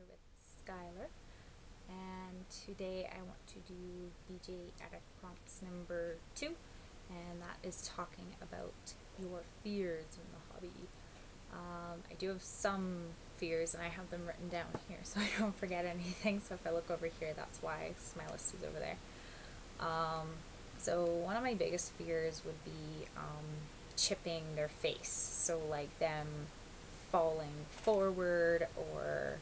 here with Skylar, and today I want to do BJD Addicts Prompts number 2, and that is talking about your fears in the hobby. I do have some fears, and I have them written down here so I don't forget anything. So if I look over here, that's why my list is over there. So one of my biggest fears would be chipping their face. So like them falling forward, or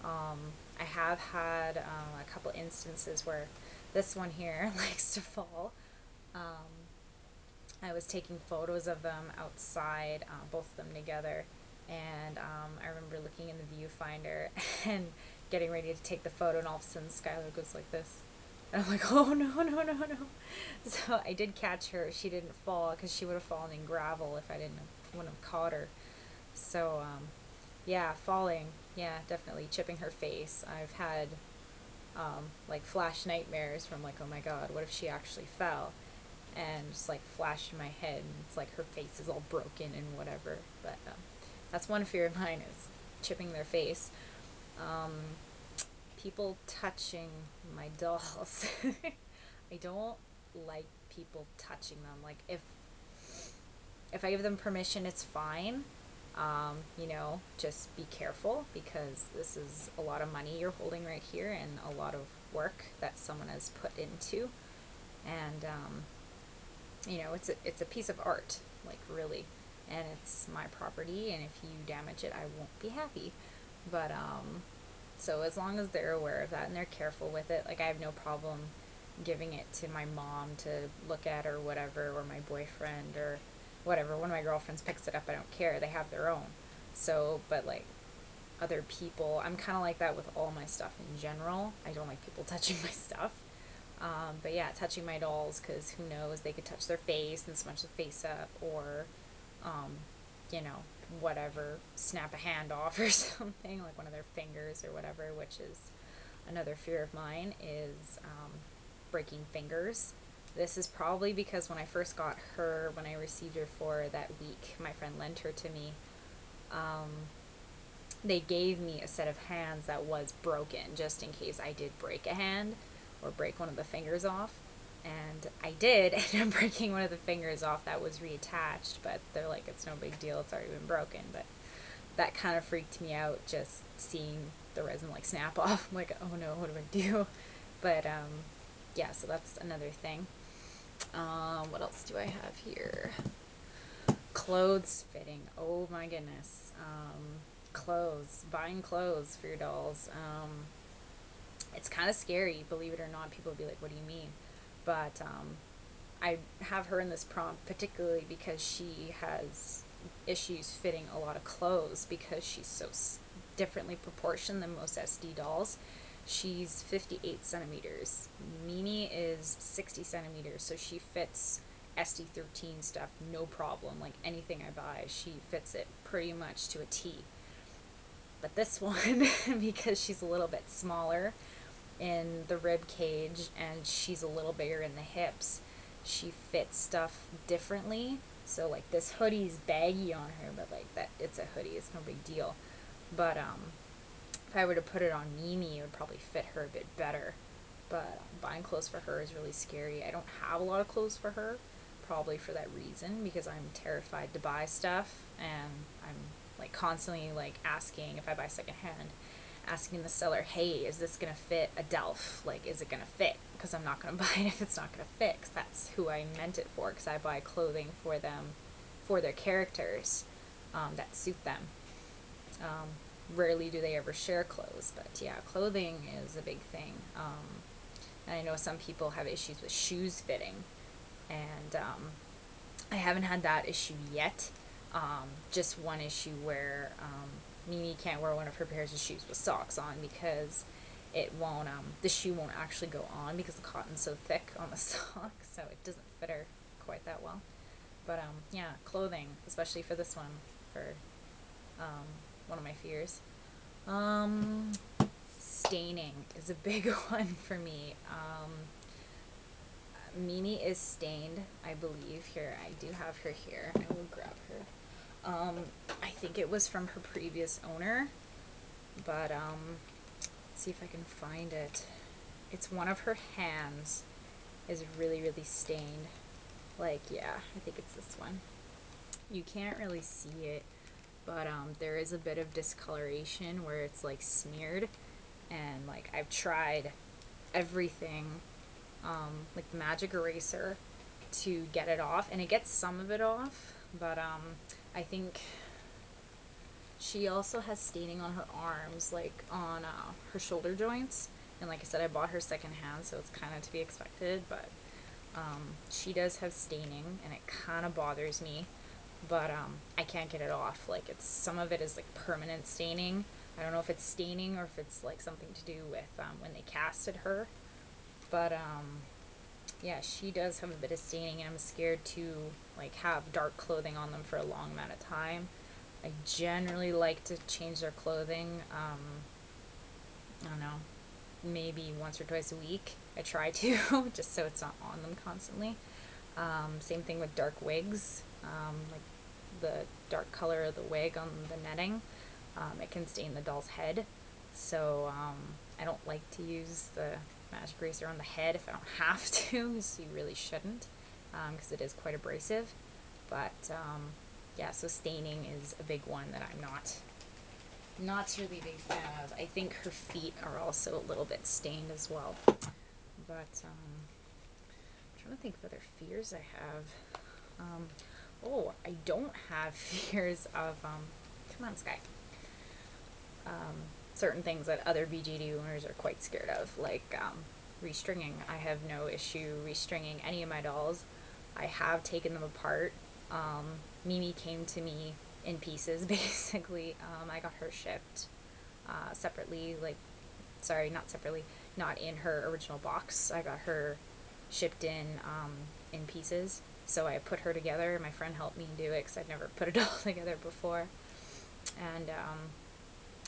I have had a couple instances where this one here likes to fall. I was taking photos of them outside, both of them together, and I remember looking in the viewfinder and getting ready to take the photo, and all of a sudden Skylar goes like this. And I'm like, oh no, no, no, no. So I did catch her. She didn't fall because she would have fallen in gravel if I wouldn't have caught her. So, yeah, falling. Yeah, definitely chipping her face. I've had, like, flash nightmares from, like, oh my god, what if she actually fell? And just, like, flash in my head, and it's like her face is all broken and whatever. But, that's one fear of mine, is chipping their face. People touching my dolls. I don't like people touching them. Like, if I give them permission, it's fine. Just be careful, because this is a lot of money you're holding right here, and a lot of work that someone has put into. And, it's a piece of art, like, really. And it's my property, and if you damage it, I won't be happy. But, so as long as they're aware of that and they're careful with it, like, I have no problem giving it to my mom to look at, or whatever, or my boyfriend, or whatever. One of my girlfriends picks it up, I don't care. They have their own. So, but like other people, I'm kind of like that with all my stuff in general. I don't like people touching my stuff. But yeah, touching my dolls, because who knows, they could touch their face and smudge the face up, or, um, whatever, snap a hand off or something, like one of their fingers or whatever, which is another fear of mine, is breaking fingers. This is probably because when I first got her, when I received her for that week, my friend lent her to me. They gave me a set of hands that was broken, just in case I did break a hand or break one of the fingers off. And I did end up breaking one of the fingers off that was reattached, but they're like, it's no big deal, it's already been broken. But that kind of freaked me out, just seeing the resin like snap off. I'm like, oh no, what do I do? But yeah, so that's another thing. What else do I have here? Clothes fitting. Oh my goodness. Clothes. Buying clothes for your dolls. It's kind of scary, believe it or not. People will be like, what do you mean? But I have her in this prompt particularly because she has issues fitting a lot of clothes, because she's so differently proportioned than most SD dolls. She's 58 centimeters. Mimi is 60 centimeters, so she fits SD13 stuff no problem. Like, anything I buy, she fits it pretty much to a T. But this one, because she's a little bit smaller in the rib cage and she's a little bigger in the hips, she fits stuff differently. So like, this hoodie's baggy on her, but like, that, it's a hoodie, it's no big deal. But if I were to put it on Mimi, it would probably fit her a bit better. But buying clothes for her is really scary. I don't have a lot of clothes for her, probably for that reason, because I'm terrified to buy stuff, and I'm like constantly like asking, if I buy secondhand, asking the seller, hey, is this gonna fit a Delph? Like, is it gonna fit? Because I'm not gonna buy it if it's not gonna fit, because that's who I meant it for, because I buy clothing for them, for their characters, that suit them. Rarely do they ever share clothes, but yeah, clothing is a big thing. And I know some people have issues with shoes fitting, and I haven't had that issue yet. Just one issue where Mimi can't wear one of her pairs of shoes with socks on, because it won't, the shoe won't actually go on, because the cotton's so thick on the sock, so it doesn't fit her quite that well. But yeah, clothing, especially for this one, for one of my fears. Staining is a big one for me. Mimi is stained, I believe. Here, I do have her here. I will grab her. I think it was from her previous owner, but Let's see if I can find it. It's one of her hands is really, really stained. Like, yeah, I think it's this one. You can't really see it, but there is a bit of discoloration where it's like smeared, and like I've tried everything, like the magic eraser, to get it off, and it gets some of it off, but I think she also has staining on her arms, like on her shoulder joints, and like I said, I bought her secondhand, so it's kind of to be expected, but she does have staining, and it kind of bothers me, but I can't get it off. Like, it's, some of it is like permanent staining. I don't know if it's staining or if it's like something to do with when they casted her, but yeah, she does have a bit of staining, and I'm scared to like have dark clothing on them for a long amount of time. I generally like to change their clothing, I don't know, maybe once or twice a week. I try to, just so it's not on them constantly. Same thing with dark wigs, like the dark color of the wig on the netting, it can stain the doll's head. So I don't like to use the magic eraser on the head if I don't have to, because you really shouldn't, because it is quite abrasive. But yeah, so staining is a big one that I'm not really a big fan of. I think her feet are also a little bit stained as well. But I'm trying to think of other fears I have. Oh, I don't have fears of, come on, Sky. Certain things that other BJD owners are quite scared of, like restringing. I have no issue restringing any of my dolls. I have taken them apart. Mimi came to me in pieces, basically. I got her shipped separately, like, sorry, not separately, not in her original box. I got her shipped in pieces. So I put her together. My friend helped me do it because I'd never put a doll together before. And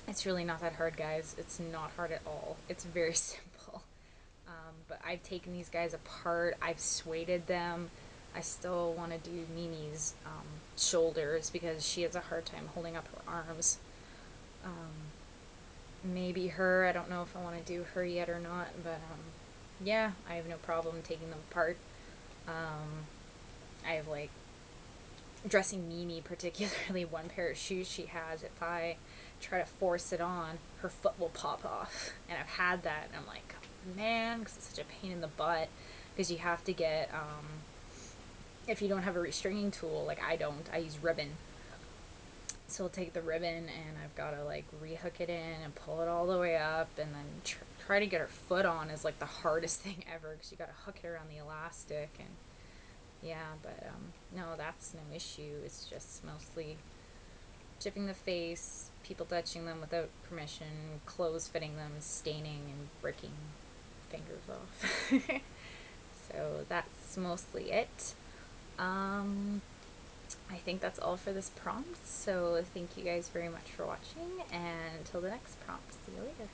it's really not that hard, guys. It's not hard at all. It's very simple. But I've taken these guys apart. I've sueded them. I still want to do Mimi's shoulders because she has a hard time holding up her arms. Maybe her. I don't know if I want to do her yet or not. But yeah, I have no problem taking them apart. I have, like, dressing Mimi particularly, one pair of shoes she has, if I try to force it on, her foot will pop off. And I've had that, and I'm like, man, because it's such a pain in the butt, because you have to get, if you don't have a restringing tool, like I don't, I use ribbon. So I'll take the ribbon, and I've got to, like, rehook it in and pull it all the way up, and then try to get her foot on is, like, the hardest thing ever, because you got to hook it around the elastic, and yeah, but no, that's no issue. It's just mostly chipping the face, people touching them without permission, clothes fitting them, staining, and breaking fingers off. So that's mostly it. I think that's all for this prompt, so thank you guys very much for watching, and until the next prompt, see you later.